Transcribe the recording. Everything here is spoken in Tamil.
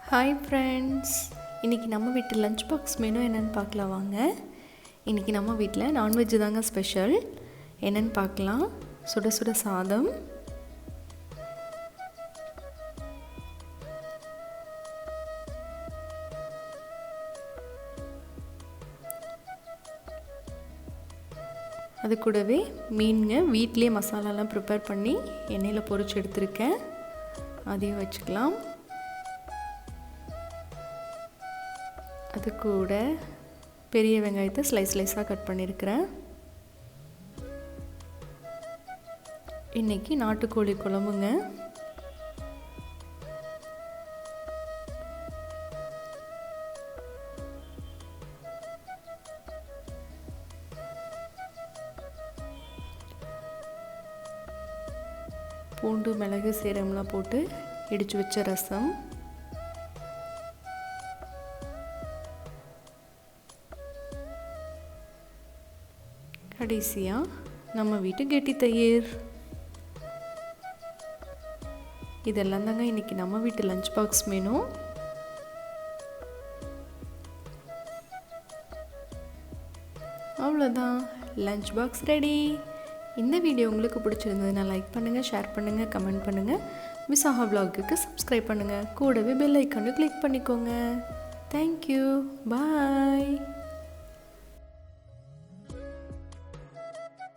ஹாய் ஃப்ரெண்ட்ஸ், இன்றைக்கி நம்ம வீட்டு லஞ்ச் பாக்ஸ் மெனு என்னென்னு பார்க்கலாம் வாங்க. இன்றைக்கி நம்ம வீட்டில் நான்வெஜ் தாங்க ஸ்பெஷல். என்னென்னு பார்க்கலாம். சுட சுட சாதம், அது கூடவே மீனுங்க வீட்டிலே மசாலாலாம் ப்ரிப்பேர் பண்ணி எண்ணெயில் பொரிச்சு எடுத்துருக்கேன், அதையும் வச்சுக்கலாம். அது கூட பெரிய வெங்காயத்தை ஸ்லைஸாக கட் பண்ணியிருக்கிறேன். இன்றைக்கி நாட்டுக்கோழி குழம்புங்க. பூண்டு, மிளகு, சீரகம்லாம் போட்டு இடித்து வச்ச ரசம், கடைசியாக நம்ம வீட்டு கெட்டி தயிர். இதெல்லாம் தாங்க இன்றைக்கி நம்ம வீட்டு லஞ்ச் பாக்ஸ் மெனு. அவ்வளோதான், லஞ்ச் பாக்ஸ் ரெடி. இந்த வீடியோ உங்களுக்கு பிடிச்சிருந்ததுன்னா லைக் பண்ணுங்கள், ஷேர் பண்ணுங்கள், கமெண்ட் பண்ணுங்கள். விசாகா விலாகுக்கு சப்ஸ்கிரைப் பண்ணுங்கள். கூடவே பெல் ஐக்கானு கிளிக் பண்ணிக்கோங்க. தேங்க்யூ, பாய்.